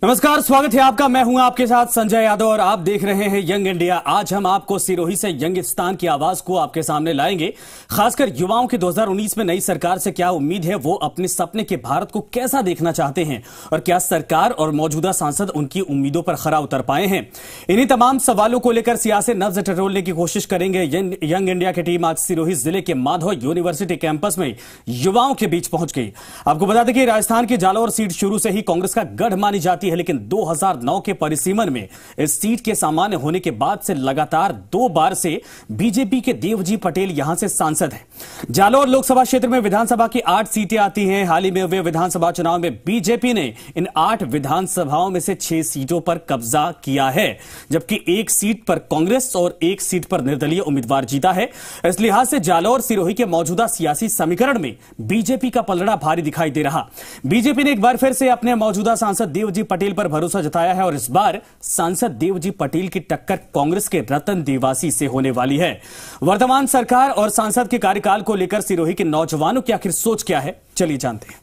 नमस्कार, स्वागत है आपका। मैं हूं आपके साथ संजय यादव और आप देख रहे हैं यंग इंडिया। आज हम आपको सिरोही से यंगिस्तान की आवाज को आपके सामने लाएंगे। खासकर युवाओं के 2019 में नई सरकार से क्या उम्मीद है, वो अपने सपने के भारत को कैसा देखना चाहते हैं और क्या सरकार और मौजूदा सांसद उनकी उम्मीदों पर खरा उतर पाए हैं। इन्हीं तमाम सवालों को लेकर सियासी नब्ज टटोलने की कोशिश करेंगे। यंग इंडिया की टीम आज सिरोही जिले के माधव यूनिवर्सिटी कैंपस में युवाओं के बीच पहुंच गई। आपको बता दें कि राजस्थान की जालौर सीट शुरू से ही कांग्रेस का गढ़ मानी जाती है, लेकिन 2009 के परिसीमन में इस सीट के सामान्य होने के बाद से लगातार 2 बार से बीजेपी के देवजी पटेल यहां से सांसद हैं। जालौर लोकसभा क्षेत्र में विधानसभा की 8 सीटें आती हैं। हाल ही में हुए विधानसभा चुनाव में बीजेपी ने इन 8 विधानसभाओं में से 6 सीटों पर कब्जा किया है, जबकि 1 सीट पर कांग्रेस और 1 सीट पर निर्दलीय उम्मीदवार जीता है। इस लिहाज से जालौर सिरोही के मौजूदा सियासी समीकरण में बीजेपी का पलड़ा भारी दिखाई दे रहा। बीजेपी ने एक बार फिर से अपने मौजूदा सांसद देवजी पटेल पर भरोसा जताया है और इस बार सांसद देवजी पटेल की टक्कर कांग्रेस के रतन देवासी से होने वाली है। वर्तमान सरकार और सांसद के कार्यकाल को लेकर सिरोही के नौजवानों की आखिर सोच क्या है, चलिए जानते हैं।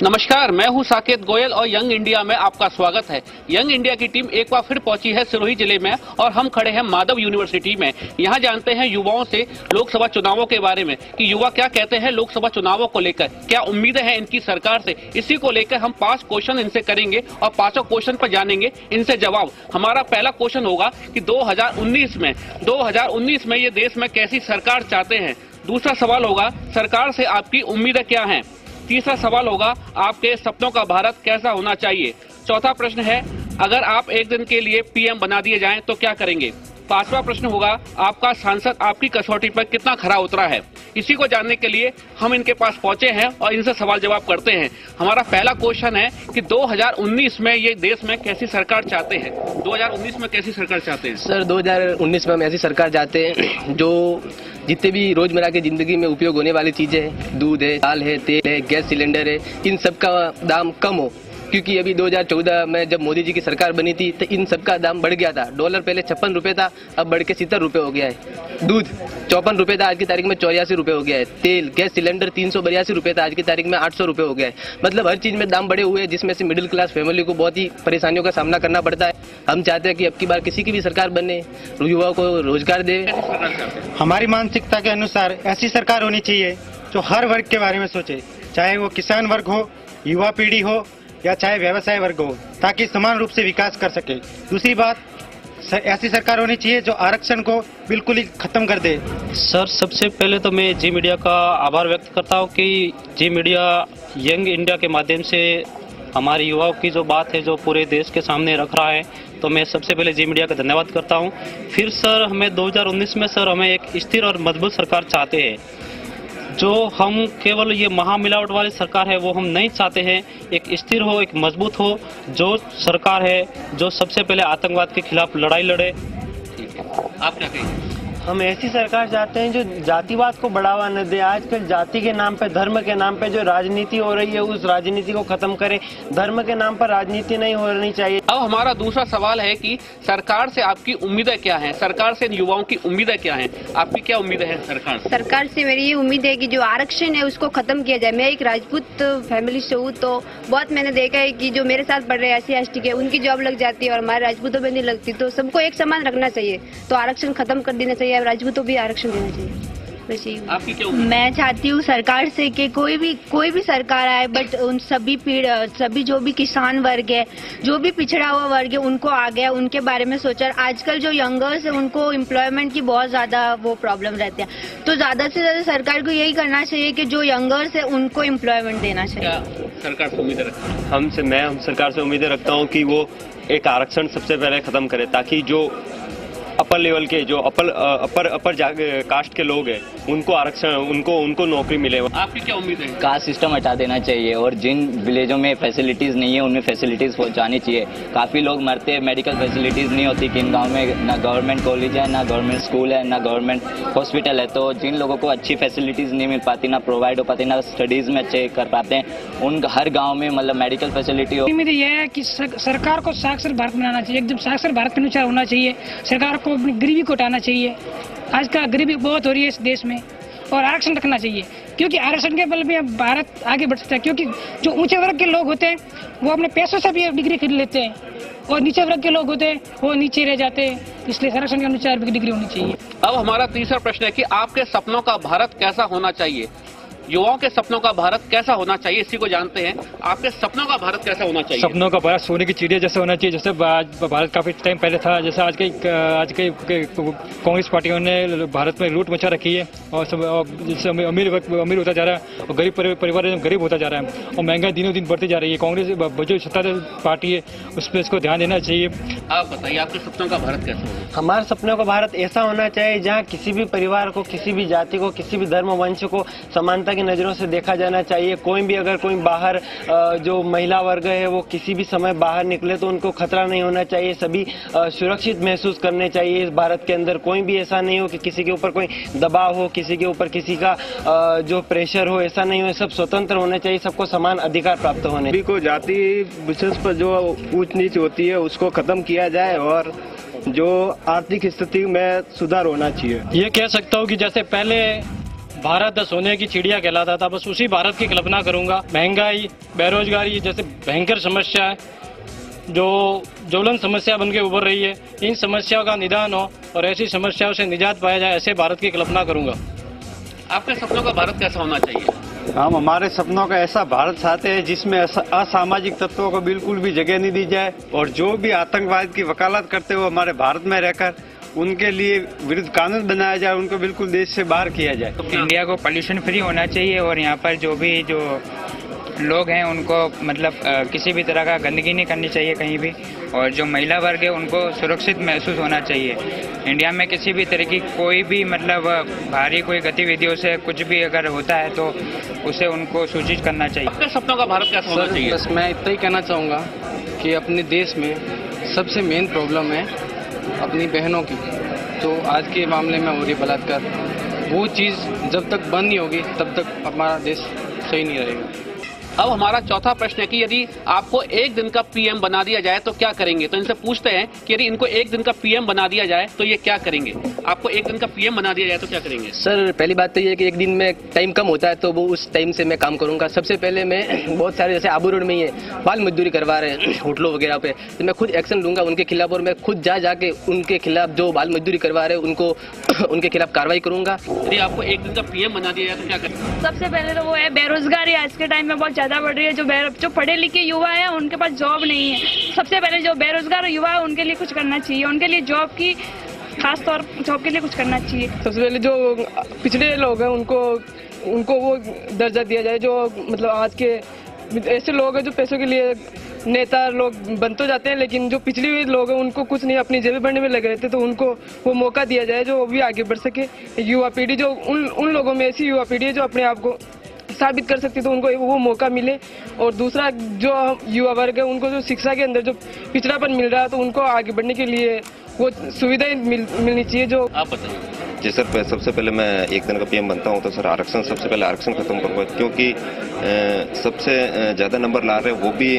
नमस्कार, मैं हूं साकेत गोयल और यंग इंडिया में आपका स्वागत है। यंग इंडिया की टीम एक बार फिर पहुंची है सिरोही जिले में और हम खड़े हैं माधव यूनिवर्सिटी में। यहां जानते हैं युवाओं से लोकसभा चुनावों के बारे में कि युवा क्या कहते हैं लोकसभा चुनावों को लेकर, क्या उम्मीदें हैं इनकी सरकार से। इसी को लेकर हम 5 क्वेश्चन इनसे करेंगे और 5 क्वेश्चन पर जानेंगे इनसे जवाब। हमारा पहला क्वेश्चन होगा कि 2019 में ये देश में कैसी सरकार चाहते हैं। दूसरा सवाल होगा सरकार से आपकी उम्मीदें क्या हैं। तीसरा सवाल होगा आपके सपनों का भारत कैसा होना चाहिए। चौथा प्रश्न है अगर आप एक दिन के लिए पीएम बना दिए जाएं तो क्या करेंगे। 5वां प्रश्न होगा आपका सांसद आपकी कसौटी पर कितना खरा उतरा है। इसी को जानने के लिए हम इनके पास पहुंचे हैं और इनसे सवाल जवाब करते हैं। हमारा पहला क्वेश्चन है कि 2019 में ये देश में कैसी सरकार चाहते हैं। 2019 में कैसी सरकार चाहते हैं? सर 2019 में हम ऐसी सरकार चाहते हैं जो जितने भी रोजमर्रा की जिंदगी में उपयोग होने वाली चीजें हैं, दूध है, दाल है, तेल है, गैस सिलेंडर है, इन सब का दाम कम हो। क्योंकि अभी 2014 में जब मोदी जी की सरकार बनी थी तो इन सब का दाम बढ़ गया था। डॉलर पहले 56 रुपए था, अब बढ़ के 70 रुपए हो गया है। दूध 54 रुपए था, आज की तारीख में 84 रुपए हो गया है। तेल, गैस सिलेंडर 382 रुपए था, आज की तारीख में 800 रुपए हो गया है। मतलब हर चीज में दाम बढ़े हुए हैं, जिसमें से मिडिल क्लास फैमिली को बहुत ही परेशानियों का सामना करना पड़ता है। हम चाहते हैं कि अब की बार किसी की भी सरकार बने, युवाओं को रोजगार दे। हमारी मानसिकता के अनुसार ऐसी सरकार होनी चाहिए जो हर वर्ग के बारे में सोचे, चाहे वो किसान वर्ग हो, युवा पीढ़ी हो या चाहे व्यवसाय वर्ग हो, ताकि समान रूप से विकास कर सके। दूसरी बात, ऐसी सरकार होनी चाहिए जो आरक्षण को बिल्कुल ही खत्म कर दे। सर सबसे पहले तो मैं जी मीडिया का आभार व्यक्त करता हूं कि जी मीडिया यंग इंडिया के माध्यम से हमारे युवाओं की जो बात है जो पूरे देश के सामने रख रहा है, तो मैं सबसे पहले जी मीडिया का धन्यवाद करता हूं। फिर सर हमें 2019 में सर हमें एक स्थिर और मजबूत सरकार चाहते हैं। जो हम केवल ये महामिलावट वाली सरकार है वो हम नहीं चाहते हैं। एक स्थिर हो, एक मजबूत हो, जो सरकार है जो सबसे पहले आतंकवाद के खिलाफ लड़ाई लड़े। ठीक है, आप क्या कहेंगे? हम ऐसी सरकार चाहते हैं जो जातिवाद को बढ़ावा न दे। आजकल जाति के नाम पे, धर्म के नाम पे जो राजनीति हो रही है उस राजनीति को खत्म करे। धर्म के नाम पर राजनीति नहीं होनी चाहिए। अब हमारा दूसरा सवाल है कि सरकार से आपकी उम्मीदें क्या हैं, सरकार से युवाओं की उम्मीदें क्या हैं। आपकी क्या उम्मीदें हैं सरकार से? सरकार से मेरी ये उम्मीद है कि जो आरक्षण है उसको खत्म किया जाए। मैं एक राजपूत फैमिली से हूँ, तो बहुत मैंने देखा है कि जो मेरे साथ पढ़ रहे हैं SC ST के, उनकी जॉब लग जाती है और हमारे राजपूतों में नहीं लगती। तो सबको एक समान रखना चाहिए, तो आरक्षण खत्म कर देना चाहिए, राजपूतों भी आरक्षण देना चाहिए। आपकी क्या उम्मीद? मैं चाहती हूँ सरकार से कि कोई भी सरकार आए, बट उन सभी जो भी किसान वर्ग है, जो भी पिछड़ा हुआ वर्ग है, उनको आगे उनके बारे में सोचा। आजकल जो यंगर्स है उनको एम्प्लॉयमेंट की बहुत ज्यादा वो प्रॉब्लम रहती है, तो ज्यादा से ज्यादा सरकार को यही करना चाहिए कि जो यंगर्स है उनको एम्प्लॉयमेंट देना चाहिए। क्या सरकार से उम्मीदें रखते हैं? हम सरकार से उम्मीदें रखता हूँ कि वो एक आरक्षण सबसे पहले खत्म करे, ताकि जो अब अपर लेवल के जो अपर कास्ट के लोग हैं उनको आरक्षण, उनको नौकरी मिले। आपकी क्या उम्मीद है? कास्ट सिस्टम हटा देना चाहिए और जिन विलेजों में फैसिलिटीज नहीं है उनमें फैसिलिटीज पहुंचानी चाहिए। काफी लोग मरते हैं, मेडिकल फैसिलिटीज नहीं होती कि इन गाँव में ना गवर्नमेंट कॉलेज है, ना गवर्नमेंट स्कूल है, ना गवर्नमेंट हॉस्पिटल है। तो जिन लोगों को अच्छी फैसिलिटीज नहीं मिल पाती, ना प्रोवाइड हो पाती, ना स्टडीज में अच्छे कर पाते हैं, उन हर गाँव में मतलब मेडिकल फैसिलिटी हो। मेरी यह है कि सरकार को साक्षर भारत बनाना चाहिए, एकदम साक्षर भारत के अनुसार होना चाहिए। सरकार को अपनी गरीबी को हटाना चाहिए। आज का गरीबी बहुत हो रही है इस देश में, और आरक्षण रखना चाहिए, क्योंकि आरक्षण के बल में भारत आगे बढ़ सकता है। क्योंकि जो ऊंचे वर्ग के लोग होते हैं वो अपने पैसों से भी डिग्री खरीद लेते हैं, और नीचे वर्ग के लोग होते हैं वो नीचे रह जाते हैं। इसलिए आरक्षण के अनुसार भी डिग्री होनी चाहिए। अब हमारा तीसरा प्रश्न है कि आपके सपनों का भारत कैसा होना चाहिए? युवाओं के सपनों का भारत कैसा होना चाहिए, इसी को जानते हैं। आपके सपनों का भारत कैसा होना चाहिए? सपनों का भारत सोने की चिड़िया जैसा होना चाहिए। जैसे भारत काफी टाइम पहले था, जैसे आज के कांग्रेस पार्टियों ने भारत में लूट मचा रखी है, और सब जैसे अमीर होता जा रहा है और गरीब परिवार गरीब होता जा रहा है, और महंगाई दिनों दिन बढ़ती जा रही है। कांग्रेस जो सत्ताधारी पार्टी है उस पर इसको ध्यान देना चाहिए। आप बताइए, आपके सपनों का भारत कैसा होगा? हमारे सपनों का भारत ऐसा होना चाहिए जहाँ किसी भी परिवार को, किसी भी जाति को, किसी भी धर्म वंश को समानता की नजरों से देखा जाना चाहिए। कोई भी अगर कोई बाहर जो महिला वर्ग है वो किसी भी समय बाहर निकले तो उनको खतरा नहीं होना चाहिए। सभी सुरक्षित महसूस करने चाहिए। इस भारत के अंदर कोई भी ऐसा नहीं हो कि किसी के ऊपर कोई दबाव हो, किसी के ऊपर किसी का जो प्रेशर हो, ऐसा नहीं हो। सब स्वतंत्र होने चाहिए, सबको समान अधिकार प्राप्त होने। सभी को जाति विशेष पर जो ऊंच नीच होती है उसको खत्म किया जाए, और जो आर्थिक स्थिति में सुधार होना चाहिए। ये कह सकता हूँ कि जैसे पहले भारत सोने की चिड़िया कहलाता था, बस उसी भारत की कल्पना करूंगा। महंगाई, बेरोजगारी जैसे भयंकर समस्या है, जो ज्वलन समस्या बनके उभर रही है, इन समस्याओं का निदान हो और ऐसी समस्याओं से निजात पाया जाए, ऐसे भारत की कल्पना करूंगा। आपके सपनों का भारत कैसा होना चाहिए? हम हमारे सपनों का ऐसा भारत चाहते हैं जिसमें असामाजिक तत्वों को बिल्कुल भी जगह नहीं दी जाए, और जो भी आतंकवाद की वकालत करते हुए हमारे भारत में रहकर उनके लिए विरुद्ध कानून बनाया जाए, उनको बिल्कुल देश से बाहर किया जाए। इंडिया को पॉल्यूशन फ्री होना चाहिए, और यहाँ पर जो भी जो लोग हैं उनको मतलब किसी भी तरह का गंदगी नहीं करनी चाहिए कहीं भी, और जो महिला वर्ग है उनको सुरक्षित महसूस होना चाहिए। इंडिया में किसी भी तरह की कोई भी मतलब भारी कोई गतिविधियों से कुछ भी अगर होता है तो उसे उनको सूचित करना चाहिए। आपके सपनों का भारत कैसा होना चाहिए? बस मैं इतना ही कहना चाहूँगा कि अपने देश में सबसे मेन प्रॉब्लम है अपनी बहनों की, तो आज के मामले में हो रही बलात्कार, वो चीज़ जब तक बंद नहीं होगी तब तक हमारा देश सही नहीं रहेगा। अब हमारा चौथा प्रश्न है कि यदि आपको एक दिन का पीएम बना दिया जाए तो क्या करेंगे? तो इनसे पूछते हैं कि यदि इनको एक दिन का पीएम बना दिया जाए तो ये क्या करेंगे? आपको एक दिन का पीएम बना दिया जाए तो क्या करेंगे? सर, पहली बात तो ये है कि एक दिन में टाइम कम होता है, तो वो उस टाइम से मैं काम करूंगा। सबसे पहले मैं बहुत सारे जैसे आबू रोड में ही है बाल मजदूरी करवा रहे हैं होटलों वगैरह पे, तो मैं खुद एक्शन लूंगा उनके खिलाफ, और मैं खुद जाके उनके खिलाफ जो बाल मजदूरी करवा रहे हैं उनको उनके खिलाफ कार्रवाई करूंगा। यदि आपको एक दिन का पीएम बना दिया जाए तो क्या करेंगे? सबसे पहले तो वो है बेरोजगारी आज के टाइम में बहुत ज्यादा बढ़ रही है। जो पढ़े लिखे युवा है उनके पास जॉब नहीं है। सबसे पहले जो बेरोजगार युवा है उनके लिए कुछ करना चाहिए, उनके लिए जॉब की खास तौर जॉब के लिए कुछ करना चाहिए। सबसे पहले जो पिछड़े लोग हैं उनको वो दर्जा दिया जाए, जो मतलब आज के ऐसे लोग हैं जो पैसों के लिए नेता लोग बन तो जाते हैं, लेकिन जो पिछड़े हुए लोग हैं उनको कुछ नहीं, अपनी जेबें भरने में लगे रहते, तो उनको वो मौका दिया जाए जो भी आगे बढ़ सके। युवा पीढ़ी जो उन लोगों में ऐसी युवा पीढ़ी है जो अपने आप को साबित कर सकती, तो उनको वो मौका मिले। और दूसरा, जो युवा वर्ग है उनको जो शिक्षा के अंदर जो पिछड़ापन मिल रहा है तो उनको आगे बढ़ने के लिए वो सुविधाएं मिलनी चाहिए। जो आप बताइए। जी सर, सबसे पहले मैं एक दिन का पीएम बनता हूं तो सर आरक्षण, सबसे पहले आरक्षण खत्म करूंगा, क्योंकि सबसे ज़्यादा नंबर ला रहे वो भी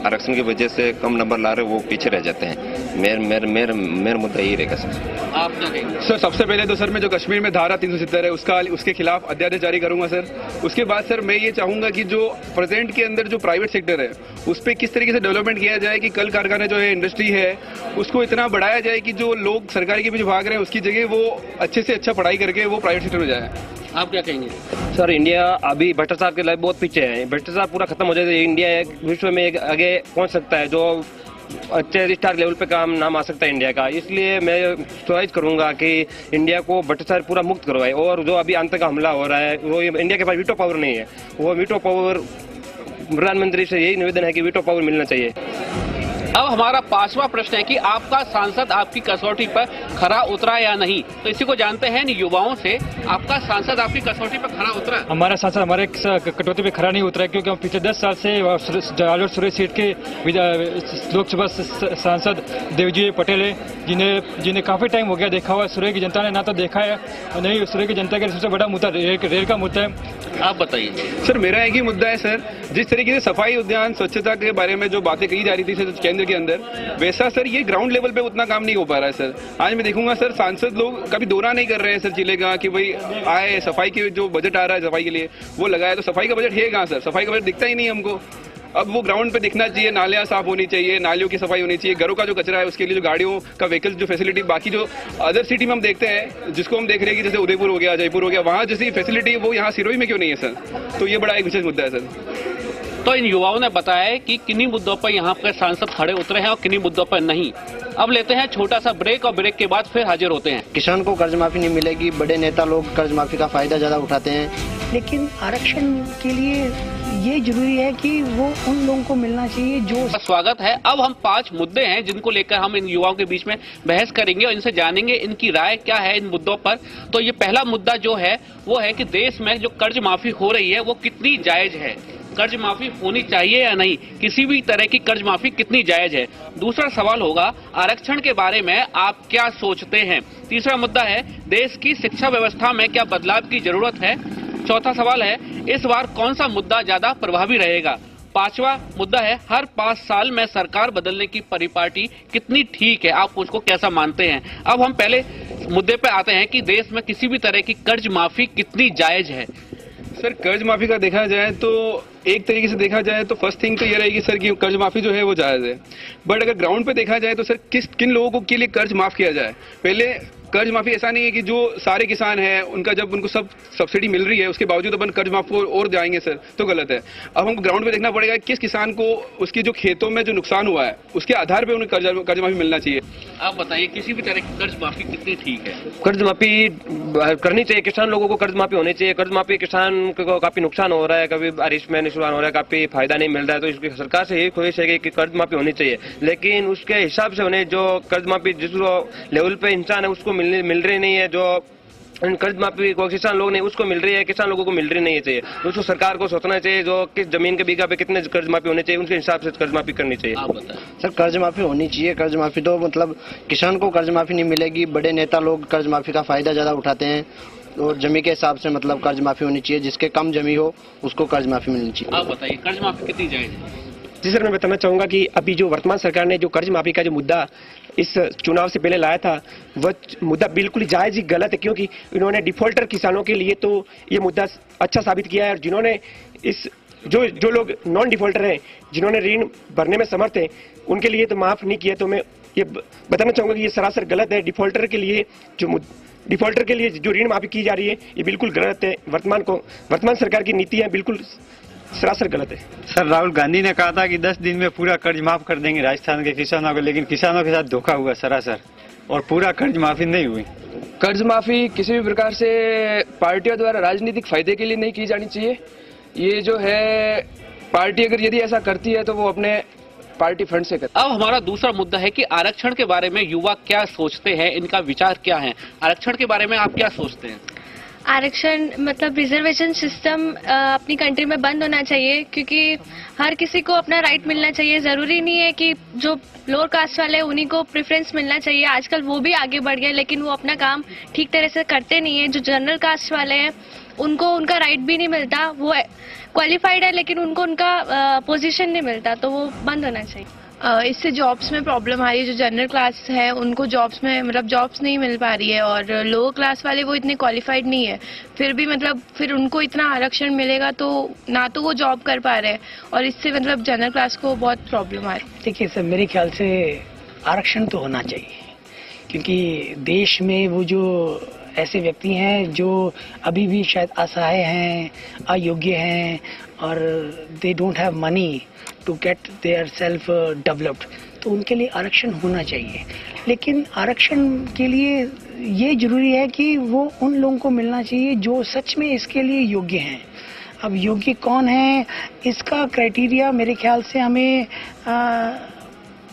आरक्षण की वजह से कम नंबर ला रहे वो पीछे रह जाते हैं। मेरा मुद्दा यही रहेगा सर। आप क्या कहेंगे? सर, सबसे पहले तो सर मैं जो कश्मीर में धारा 370 है उसके खिलाफ अध्यादेश जारी करूंगा सर। उसके बाद सर मैं ये चाहूंगा कि जो प्रेजेंट के अंदर जो प्राइवेट सेक्टर है उस पर किस तरीके से डेवलपमेंट किया जाए कि कल कारखाने जो है इंडस्ट्री है उसको इतना बढ़ाया जाए कि जो लोग सरकारी के पीछे भाग रहे हैं उसकी जगह वो अच्छे से अच्छा पढ़ाई करके वो प्राइवेट सेक्टर में जाए। आप क्या कहेंगे? सर, इंडिया अभी भ्रष्टाचार के लिए बहुत पीछे है। भ्रष्टाचार पूरा खत्म हो जाए तो इंडिया विश्व में आगे पहुंच सकता है, जो अच्छे स्टार लेवल पे काम नाम आ सकता है इंडिया का। इसलिए मैं चॉइस करूंगा कि इंडिया को भ्रष्टाचार पूरा मुक्त करवाए, और जो अभी आतंक का हमला हो रहा है वो इंडिया के पास वीटो पावर नहीं है, वो वीटो पावर प्रधानमंत्री से यही निवेदन है कि वीटो पावर मिलना चाहिए। अब हमारा 5वां प्रश्न है कि आपका सांसद आपकी कसौटी पर खरा उतरा या नहीं। तो इसी को जानते हैं युवाओं से, आपका सांसद आपकी कसौटी पर खरा उतरा? हमारा सांसद हमारे कटौती पे खरा नहीं उतरा, क्योंकि हम पिछले 10 साल से जालोर सुरेश सीट के लोकसभा सांसद देवजी पटेल है, जिन्हें काफी टाइम हो गया देखा हुआ। सुरेश की जनता ने ना तो देखा है और नहीं सुरेश की जनता का सबसे बड़ा मुद्दा रेल का मुद्दा है। आप बताइए सर। मेरा एक ही मुद्दा है सर, जिस तरीके से सफाई उद्यान स्वच्छता के बारे में जो बातें कही जा रही थी सर केंद्र के अंदर, वैसा सर ये ग्राउंड लेवल पे उतना काम नहीं हो पा रहा है सर। आज मैं देखूंगा सर सांसद लोग कभी दौरा नहीं कर रहे हैं सर जिले का कि भाई आए सफाई के जो बजट आ रहा है सफाई के लिए वो लगाया, तो सफाई का बजट है कहाँ सर? सफाई का बजट दिखता ही नहीं हमको। अब वो ग्राउंड पे दिखना चाहिए, नालियां साफ होनी चाहिए, नालियों की सफाई होनी चाहिए, घरों का जो कचरा है उसके लिए जो गाड़ियों का व्हीकल्स जो फैसिलिटी बाकी जो अदर सिटी में हम देखते हैं, जिसको हम देख रहे हैं कि जैसे उदयपुर हो गया, जयपुर हो गया, वहां जैसी फैसिलिटी वो यहाँ सिरोही में क्यों नहीं है सर? तो ये बड़ा एक विशेष मुद्दा है सर। तो इन युवाओं ने बताया कि किन्हीं मुद्दों पर यहाँ पर सांसद खड़े उतरे हैं और किन्हीं मुद्दों पर नहीं। अब लेते हैं छोटा सा ब्रेक और ब्रेक के बाद फिर हाजिर होते हैं। किसान को कर्ज माफी नहीं मिलेगी, बड़े नेता लोग कर्ज माफी का फायदा ज्यादा उठाते हैं, लेकिन आरक्षण के लिए ये जरूरी है कि वो उन लोगों को मिलना चाहिए जो। स्वागत है। अब हम 5 मुद्दे हैं जिनको लेकर हम इन युवाओं के बीच में बहस करेंगे और इनसे जानेंगे इनकी राय क्या है इन मुद्दों पर। तो ये पहला मुद्दा जो है वो है कि देश में जो कर्ज माफी हो रही है वो कितनी जायज है, कर्ज माफी होनी चाहिए या नहीं, किसी भी तरह की कर्ज माफी कितनी जायज है। दूसरा सवाल होगा आरक्षण के बारे में आप क्या सोचते हैं। तीसरा मुद्दा है देश की शिक्षा व्यवस्था में क्या बदलाव की जरूरत है। चौथा सवाल है इस बार कौन सा मुद्दा ज्यादा प्रभावी रहेगा। 5वां मुद्दा है हर 5 साल में सरकार बदलने की परिपाटी कितनी ठीक है, आप उसको कैसा मानते हैं। अब हम पहले मुद्दे पे आते हैं कि देश में किसी भी तरह की कर्ज माफी कितनी जायज है। सर कर्ज माफी का देखा जाए तो एक तरीके से देखा जाए तो फर्स्ट थिंग तो ये रहेगी सर कि कर्ज माफी जो है वो जायज है, बट अगर ग्राउंड पे देखा जाए तो सर किन लोगों को के लिए कर्ज माफ किया जाए। पहले कर्ज माफी ऐसा नहीं है कि जो सारे किसान हैं उनका जब उनको सब सब्सिडी मिल रही है उसके बावजूद अपन कर्ज माफ और जाएंगे सर, तो गलत है। अब हमको ग्राउंड पे देखना पड़ेगा किस किसान को उसकी जो खेतों में जो नुकसान हुआ है उसके आधार पे उन्हें कर्ज माफी मिलना चाहिए। आप बताइए किसी भी तरह की कर्ज माफी कितनी ठीक है। कर्ज माफी करनी चाहिए, किसान लोगों को कर्ज माफी होनी चाहिए। कर्ज माफी किसान को काफी नुकसान हो रहा है, कभी बारिश में नुकसान हो रहा है, काफी फायदा नहीं मिल रहा है, तो इसकी सरकार से यही ख्वाहिश है कि कर्ज माफी होनी चाहिए, लेकिन उसके हिसाब से उन्हें जो कर्ज माफी जिस लेवल पे इंसान है उसको मिल रही नहीं है, जो कर्ज माफी को किसान लोग नहीं उसको मिल रही है, किसान लोगों को मिल रही नहीं चाहिए। उसको सरकार को सोचना चाहिए जो किस जमीन के बीघा पे कितने कर्ज माफी होने चाहिए उनके हिसाब से कर्ज माफी करनी चाहिए। आप बताएं। सर कर्ज माफी होनी चाहिए। कर्ज माफी तो मतलब किसान को कर्ज माफी नहीं मिलेगी, बड़े नेता लोग कर्ज माफी का फायदा ज्यादा उठाते हैं, और जमी के हिसाब से मतलब कर्ज माफी होनी चाहिए, जिसके कम जमी हो उसको कर्ज माफी मिलनी चाहिए। आप बताइए कर्ज माफी कितनी जायज है। जी सर, मैं बताना चाहूंगा कि अभी जो वर्तमान सरकार ने जो कर्ज माफी का जो मुद्दा इस चुनाव से पहले लाया था वह मुद्दा बिल्कुल जायज ही गलत है, क्योंकि इन्होंने डिफॉल्टर किसानों के लिए तो ये मुद्दा अच्छा साबित किया है, और जिन्होंने इस जो लोग नॉन डिफॉल्टर हैं जिन्होंने ऋण भरने में समर्थ हैं उनके लिए तो माफ नहीं किया। तो मैं ये बताना चाहूंगा कि ये सरासर गलत है। डिफॉल्टर के लिए जो ऋण माफी की जा रही है ये बिल्कुल गलत है। वर्तमान सरकार की नीति है बिल्कुल सरासर गलत है। सर राहुल गांधी ने कहा था कि 10 दिन में पूरा कर्ज माफ कर देंगे राजस्थान के किसानों को, लेकिन किसानों के साथ धोखा हुआ सरासर, और पूरा कर्ज माफी नहीं हुई। कर्ज माफी किसी भी प्रकार से पार्टियों द्वारा राजनीतिक फायदे के लिए नहीं की जानी चाहिए। ये जो है पार्टी अगर यदि ऐसा करती है तो वो अपने पार्टी फंड से करती है। अब हमारा दूसरा मुद्दा है कि आरक्षण के बारे में युवा क्या सोचते हैं, इनका विचार क्या है। आरक्षण के बारे में आप क्या सोचते हैं। आरक्षण मतलब रिजर्वेशन सिस्टम अपनी कंट्री में बंद होना चाहिए, क्योंकि हर किसी को अपना राइट मिलना चाहिए। जरूरी नहीं है कि जो लोअर कास्ट वाले हैं उन्हीं को प्रेफरेंस मिलना चाहिए। आजकल वो भी आगे बढ़ गए लेकिन वो अपना काम ठीक तरह से करते नहीं है। जो जनरल कास्ट वाले हैं उनको उनका राइट भी नहीं मिलता, वो क्वालिफाइड है लेकिन उनको उनका पोजीशन नहीं मिलता, तो वो बंद होना चाहिए। इससे जॉब्स में प्रॉब्लम आ रही है। जो जनरल क्लास है उनको जॉब्स में मतलब जॉब्स नहीं मिल पा रही है, और लोअर क्लास वाले वो इतने क्वालिफाइड नहीं है, फिर भी मतलब फिर उनको इतना आरक्षण मिलेगा तो ना तो वो जॉब कर पा रहे हैं, और इससे मतलब जनरल क्लास को बहुत प्रॉब्लम आ रही है। देखिए सर, मेरे ख्याल से आरक्षण तो होना चाहिए, क्योंकि देश में वो जो ऐसे व्यक्ति हैं जो अभी भी शायद असहाय हैं, अयोग्य हैं, और they don't have money to get their self developed, तो उनके लिए आरक्षण होना चाहिए। लेकिन आरक्षण के लिए ये जरूरी है कि वो उन लोगों को मिलना चाहिए जो सच में इसके लिए योग्य हैं। अब योग्य कौन है इसका क्राइटेरिया मेरे ख्याल से हमें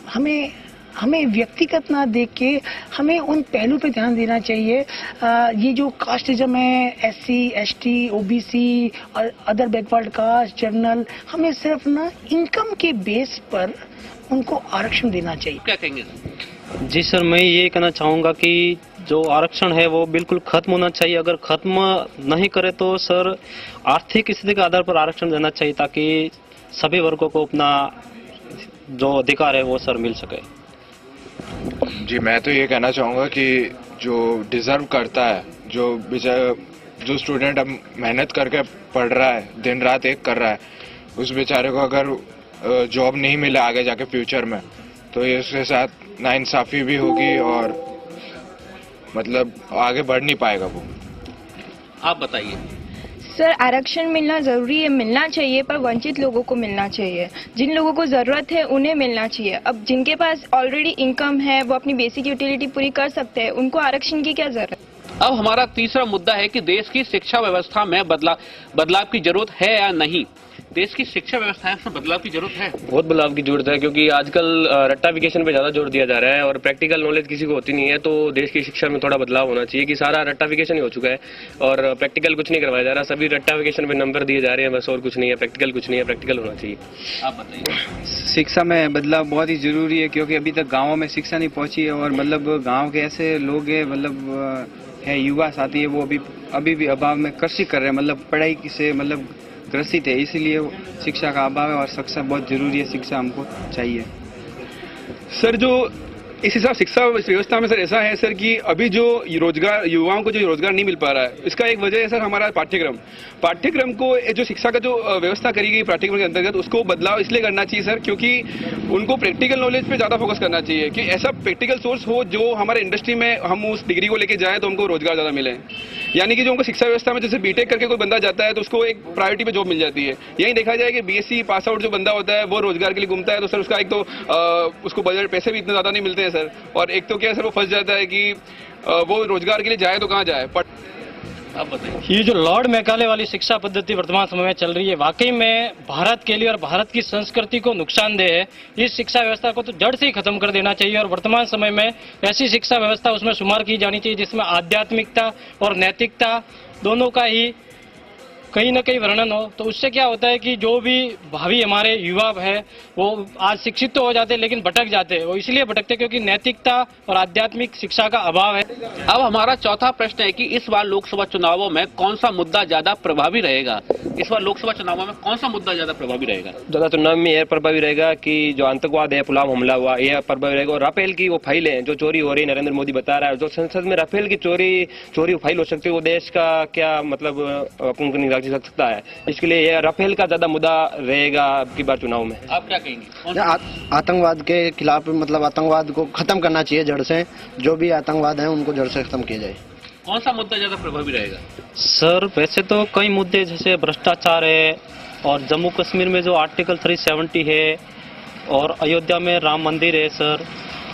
हमें व्यक्तिगत ना देख के हमें उन पहलू पे ध्यान देना चाहिए। ये जो कास्टिज्म है, SC, ST, OBC और अदर बैकवर्ड कास्ट, जनरल, हमें सिर्फ ना इनकम के बेस पर उनको आरक्षण देना चाहिए। क्या कहेंगे? जी सर, मैं ये कहना चाहूँगा कि जो आरक्षण है वो बिल्कुल खत्म होना चाहिए। अगर खत्म नहीं करे तो सर आर्थिक स्थिति के आधार पर आरक्षण देना चाहिए, ताकि सभी वर्गों को अपना जो अधिकार है वो सर मिल सके। जी, मैं तो ये कहना चाहूँगा कि जो डिजर्व करता है, जो स्टूडेंट अब मेहनत करके पढ़ रहा है, दिन रात एक कर रहा है, उस बेचारे को अगर जॉब नहीं मिला आगे जाके फ्यूचर में, तो ये उसके साथ नाइंसाफी भी होगी और मतलब आगे बढ़ नहीं पाएगा वो। आप बताइए। सर, आरक्षण मिलना जरूरी है, मिलना चाहिए, पर वंचित लोगों को मिलना चाहिए। जिन लोगों को जरूरत है उन्हें मिलना चाहिए। अब जिनके पास ऑलरेडी इनकम है, वो अपनी बेसिक यूटिलिटी पूरी कर सकते हैं, उनको आरक्षण की क्या जरूरत है। अब हमारा तीसरा मुद्दा है कि देश की शिक्षा व्यवस्था में बदलाव की जरूरत है या नहीं। देश की शिक्षा व्यवस्था में बदलाव की जरूरत है। बहुत बदलाव की जरूरत है, क्योंकि आजकल रट्टाफिकेशन पे ज्यादा जोर दिया जा रहा है और प्रैक्टिकल नॉलेज किसी को होती नहीं है। तो देश की शिक्षा में थोड़ा बदलाव होना चाहिए कि सारा रट्टाफिकेशन ही हो चुका है और प्रैक्टिकल कुछ नहीं करवाया जा रहा। सभी रट्टाफिकेशन पे नंबर दिए जा रहे हैं बस, और कुछ नहीं है। प्रैक्टिकल कुछ नहीं है, प्रैक्टिकल होना चाहिए। आप बताइए। शिक्षा में बदलाव बहुत ही जरूरी है, क्योंकि अभी तक गाँवों में शिक्षा नहीं पहुंची है और मतलब गाँव के ऐसे लोग है, मतलब है युवा साथी है, वो अभी भी अभाव में कृषि कर रहे हैं, मतलब पढ़ाई से मतलब ग्रसित है। इसीलिए शिक्षा का अभाव है और शिक्षा बहुत जरूरी है। शिक्षा हमको चाहिए सर। जो इस हिसाब शिक्षा व्यवस्था में सर ऐसा है सर कि अभी जो रोजगार, युवाओं को जो रोजगार नहीं मिल पा रहा है, इसका एक वजह है सर हमारा पाठ्यक्रम को जो शिक्षा का जो व्यवस्था करी गई पाठ्यक्रम के अंतर्गत, उसको बदलाव इसलिए करना चाहिए सर क्योंकि उनको प्रैक्टिकल नॉलेज पे ज्यादा फोकस करना चाहिए कि ऐसा प्रैक्टिकल सोर्स हो जो हमारे इंडस्ट्री में हम उस डिग्री को लेके जाएं तो हमको रोजगार ज्यादा मिले। यानी कि जो हमको शिक्षा व्यवस्था में जैसे बीटेक करके कोई बंदा जाता है तो उसको एक प्रायोरिटी पे जॉब मिल जाती है। यही देखा जाए कि BSc पास आउट जो बंदा होता है वो रोजगार के लिए घूमता है तो सर उसका एक तो उसको बजट पैसे भी इतने ज्यादा नहीं मिलते हैं सर, और एक तो क्या सर वो फंस जाता है कि वो रोजगार के लिए जाए तो कहाँ जाए। आप बताइए। ये जो लॉर्ड मैकाले वाली शिक्षा पद्धति वर्तमान समय में चल रही है, वाकई में भारत के लिए और भारत की संस्कृति को नुकसानदेह है। इस शिक्षा व्यवस्था को तो जड़ से ही खत्म कर देना चाहिए और वर्तमान समय में ऐसी शिक्षा व्यवस्था उसमें शुमार की जानी चाहिए जिसमें आध्यात्मिकता और नैतिकता दोनों का ही कहीं न कहीं वर्णन हो। तो उससे क्या होता है कि जो भी भावी हमारे युवा है वो आज शिक्षित तो हो जाते हैं लेकिन भटक जाते हैं। वो इसलिए भटकते क्योंकि नैतिकता और आध्यात्मिक शिक्षा का अभाव है। अब हमारा चौथा प्रश्न है कि इस बार लोकसभा चुनावों में कौन सा मुद्दा ज्यादा प्रभावी रहेगा। इस बार लोकसभा चुनावों में कौन सा मुद्दा ज्यादा प्रभावी रहेगा? ज्यादा चुनाव में यह प्रभावी रहेगा कि जो आतंकवाद है, पुलवामा हमला हुआ, यह प्रभावी रहेगा। और राफेल की वो फाइलें जो चोरी हो रही, नरेंद्र मोदी बता रहा है जो संसद में राफेल की चोरी फाइल हो सकती है, वो देश का क्या मतलब रख सकता है। इसके लिए यह राफेल का ज्यादा मुद्दा रहेगा आपकी बार चुनाव में। आप क्या कहेंगे? आतंकवाद के खिलाफ मतलब आतंकवाद को खत्म करना चाहिए जड़ से। जो भी आतंकवाद है उनको जड़ से खत्म किया जाए। कौन सा मुद्दा ज्यादा प्रभावी रहेगा? सर वैसे तो कई मुद्दे जैसे भ्रष्टाचार है और जम्मू कश्मीर में जो आर्टिकल 370 है और अयोध्या में राम मंदिर है सर,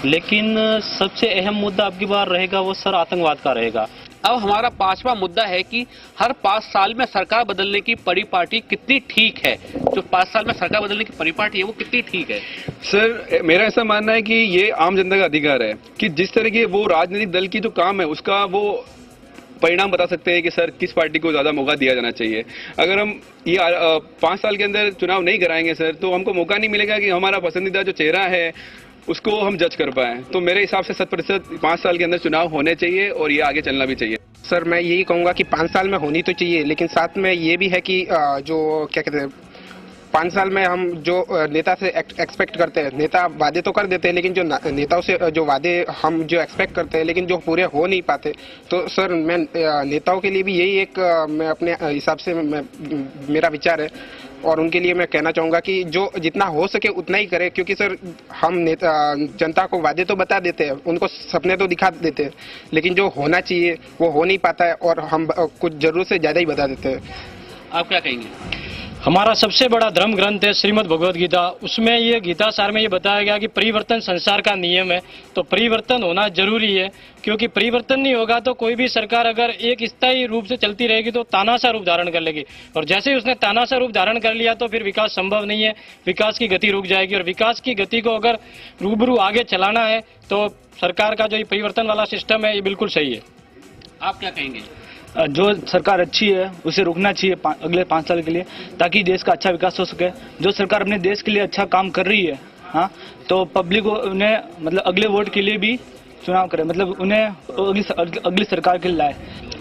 लेकिन सबसे अहम मुद्दा अब की बार रहेगा वो सर आतंकवाद का रहेगा। अब हमारा पांचवा मुद्दा है कि हर 5 साल में सरकार बदलने की परिपाटी कितनी ठीक है। जो 5 साल में सरकार बदलने की परिपाटी है वो कितनी ठीक है? सर मेरा ऐसा मानना है कि ये आम जनता का अधिकार है कि जिस तरह के वो राजनीतिक दल की जो काम है उसका वो परिणाम बता सकते हैं कि सर किस पार्टी को ज्यादा मौका दिया जाना चाहिए। अगर हम ये 5 साल के अंदर चुनाव नहीं कराएंगे सर तो हमको मौका नहीं मिलेगा कि हमारा पसंदीदा जो चेहरा है उसको हम जज कर पाए। तो मेरे हिसाब से 100% 5 साल के अंदर चुनाव होने चाहिए और ये आगे चलना भी चाहिए। सर मैं यही कहूंगा कि 5 साल में होनी तो चाहिए, लेकिन साथ में ये भी है कि जो क्या कहते हैं 5 साल में हम जो नेता से एक्सपेक्ट करते हैं, नेता वादे तो कर देते हैं लेकिन जो नेताओं से जो वादे हम जो एक्सपेक्ट करते हैं लेकिन जो पूरे हो नहीं पाते, तो सर मैं नेताओं के लिए भी यही एक मैं अपने हिसाब से मेरा विचार है और उनके लिए मैं कहना चाहूंगा कि जो जितना हो सके उतना ही करे। क्योंकि सर हम नेता जनता को वादे तो बता देते हैं, उनको सपने तो दिखा देते हैं, लेकिन जो होना चाहिए वो हो नहीं पाता है और हम कुछ जरूरत से ज्यादा ही बता देते हैं। आप क्या कहेंगे? हमारा सबसे बड़ा धर्म ग्रंथ है श्रीमद् भगवद गीता। उसमें ये गीता सार में ये बताया गया कि परिवर्तन संसार का नियम है, तो परिवर्तन होना जरूरी है, क्योंकि परिवर्तन नहीं होगा तो कोई भी सरकार अगर एक स्थायी रूप से चलती रहेगी तो तानाशाह रूप धारण कर लेगी, और जैसे ही उसने तानाशाह रूप धारण कर लिया तो फिर विकास संभव नहीं है, विकास की गति रुक जाएगी। और विकास की गति को अगर रूबरू आगे चलाना है तो सरकार का जो ये परिवर्तन वाला सिस्टम है ये बिल्कुल सही है। आप क्या कहेंगे? जो सरकार अच्छी है उसे रुकना चाहिए अगले 5 साल के लिए, ताकि देश का अच्छा विकास हो सके। जो सरकार अपने देश के लिए अच्छा काम कर रही है, हाँ, तो पब्लिक उन्हें मतलब अगले वोट के लिए भी चुनाव करे, मतलब उन्हें अगली सरकार के लिए लाए।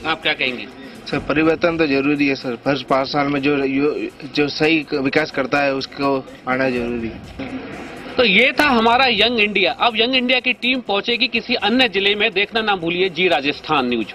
आप क्या कहेंगे? सर परिवर्तन तो जरूरी है सर, हर 5 साल में जो सही विकास करता है उसको आना जरूरी है। तो ये था हमारा यंग इंडिया। अब यंग इंडिया की टीम पहुंचेगी किसी अन्य जिले में, देखना ना भूलिए जी राजस्थान न्यूज।